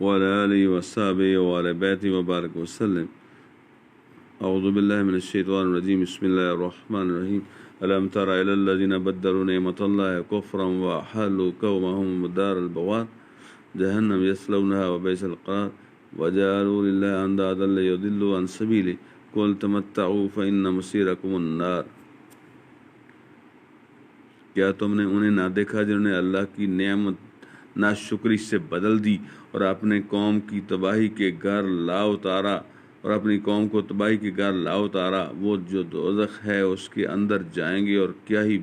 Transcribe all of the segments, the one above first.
وعلى آله وصحبه وعلى بيته وبارك وسلم. أعوذ بالله من الشيطان الرجيم. بسم الله الرحمن الرحيم. ألم تر إلى الذين بدلوا نعمة الله كفرا وأحلوا قومهم دار البوار جهنم يصلونها وبئس القرار وجعلوا لله أندادا ليضلوا عن سبيله قل تمتعوا فإن مصيركم النار. کیا تم نے انہیں نہ دیکھا جنہوں نے اللہ کی نعمت ناشکری سے بدل دی اور اپنے قوم کی تباہی کے گھر لا اتارا وہ جو دوزخ ہے اس کے اندر جائیں گے اور کیا ہی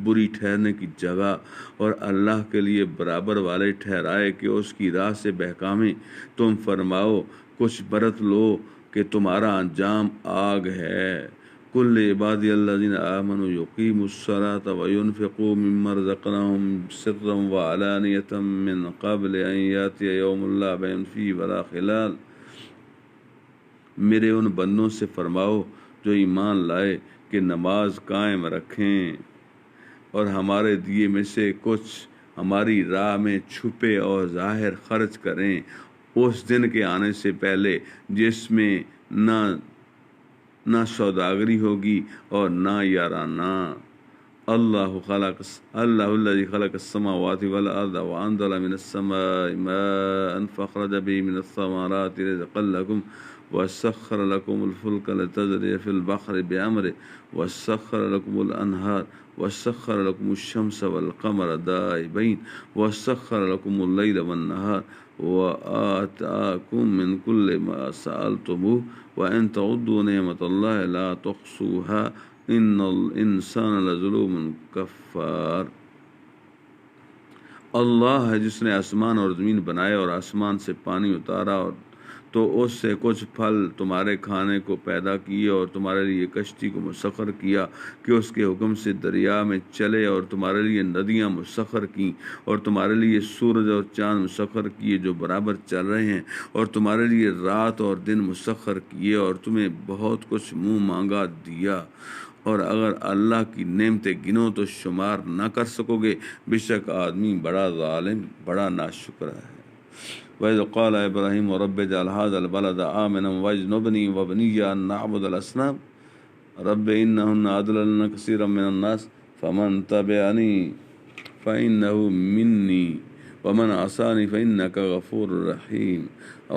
بری ٹھہرنے کی جگہ، اور اللہ کے لیے برابر والے ٹھہرائے کہ اس کی راہ سے بہکامیں. تم فرماؤ کچھ برت لو کہ تمہارا انجام آگ ہے. کل عبادی الذین آمنوا یقیموا الصلاۃ وینفقوا مما رزقناہم سرا وعلانیۃ من قبل ان یاتی یوم لا بیع فیہ ولا خلال. میرے ان بندوں سے فرماؤ جو ایمان لائے کہ نماز قائم رکھیں اور ہمارے دیے میں سے کچھ ہماری راہ میں چھپے اور ظاہر خرچ کریں اس دن کے آنے سے پہلے جس میں نہ سوداگری ہوگی اور نہ یارانہ. اللہ الذی خلق السماوات والارض وانزل من السماء ماء فاخرج به من الثمرات رزقا لكم وسخر لكم الفلك لتجري في البحر بأمره وسخر لكم الأنهار وسخر لكم الشمس والقمر دائبين وسخر لكم الليل والنهار وآتاكم من كل ما سألتموه وإن تعدوا نعمة الله لا تحصوها إن الإنسان لظلوم كفار. اللہ ہے جس نے آسمان اور زمین بنائے اور آسمان سے پانی اتارا اور تو اس سے کچھ پھل تمہارے کھانے کو پیدا کیے اور تمہارے لیے کشتی کو مسخر کیا کہ اس کے حکم سے دریا میں چلے اور تمہارے لیے ندیاں مسخر کیں اور تمہارے لیے سورج اور چاند مسخر کیے جو برابر چل رہے ہیں اور تمہارے لیے رات اور دن مسخر کیے اور تمہیں بہت کچھ منہ مانگا دیا. اور اگر اللہ کی نعمتیں گنو تو شمار نہ کر سکو گے. بے شک آدمی بڑا ظالم، بڑا ناشکر ہے. وَإِذْ قَالَ إِبْرَاهِيمُ رَبِّ اجْعَلْ هَٰذَا الْبَلَدَ آمِنًا وَاجْنُبْنِي وَبَنِيَّ أَن نَّعْبُدَ الْأَصْنَامَ رَبِّ إِنَّهُنَّ أَضْلَلْنَ كَثِيرًا مِّنَ النَّاسِ فَمَن تَبِعَنِي فَإِنَّهُ مِنِّي وَمَنْ عَصَانِي فَإِنَّكَ غَفُورٌ رَّحِيمٌ.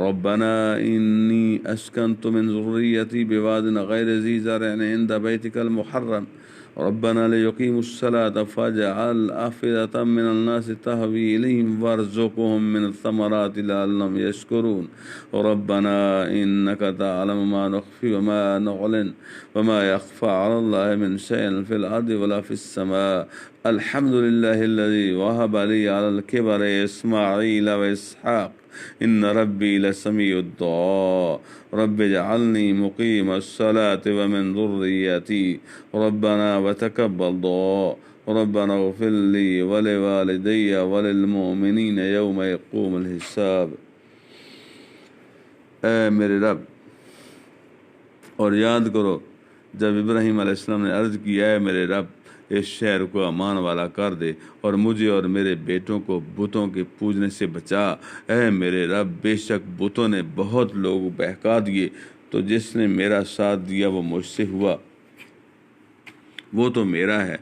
رَبَّنَا إِنِّي أَسْكَنتُ مِن ذُرِّيَّتِي بِوَادٍ غَيْرِ ذِي زَرْعٍ عِندَ بَيْتِكَ الْمُحَرَّمِ رَبَّنَا لِيُقِيمُوا الصَّلَاةَ فَاجْعَلْ أَفْئِدَةً مِّنَ النَّاسِ تَهْوِي إِلَيْهِمْ وَارْزُقْهُم مِّنَ الثَّمَرَاتِ لَعَلَّهُمْ يَشْكُرُونَ. رَبَّنَا إِنَّكَ تَعْلَمُ مَا نُخْفِي وَمَا نُعْلِنُ وَمَا يَخْفَى عَلَى اللَّهِ مِن شَيْءٍ فِي الْأَرْضِ وَلَا فِي السَّمَاءِ. الْحَمْدُ لِلَّهِ الَّذِي وَهَبَ لِي عَلَى الْكِبَرِ إِسْمَاعِيلَ وَإِسْحَاقَ إِنَّ رَبِّي لَسَمِيعُ الدُّعَاءِ. رَبِّ اجْعَلْنِي مُقِيمَ الصَّلَاةِ وَمِن ذُرِّيَّتِي رَبَّنَا وَتَقَبَّلْ دُعَاءِ. رَبَّنَا اغْفِرْ لِي وَلِوَالِدَيَّ وَلِلْمُؤْمِنِينَ يَوْمَ يَقُومُ الْحِسَابُ. اے میرے رب، اور یاد کرو جب ابراہیم علیہ السلام نے عرض کی اے میرے رب اس شہر کو امان والا کر دے اور مجھے اور میرے بیٹوں کو بتوں کے پوجنے سے بچا. اے میرے رب، بے شک بتوں نے بہت لوگ بہکا دیے، تو جس نے میرا ساتھ دیا وہ مجھ سے ہوا، وہ تو میرا ہے.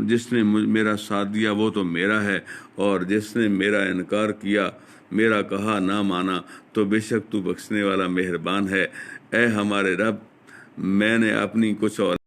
جس نے میرا ساتھ دیا وہ تو میرا ہے، اور جس نے میرا انکار کیا، میرا کہا نہ مانا، تو بے شک تو بخشنے والا مہربان ہے. اے ہمارے رب، میں نے اپنی کچھ اور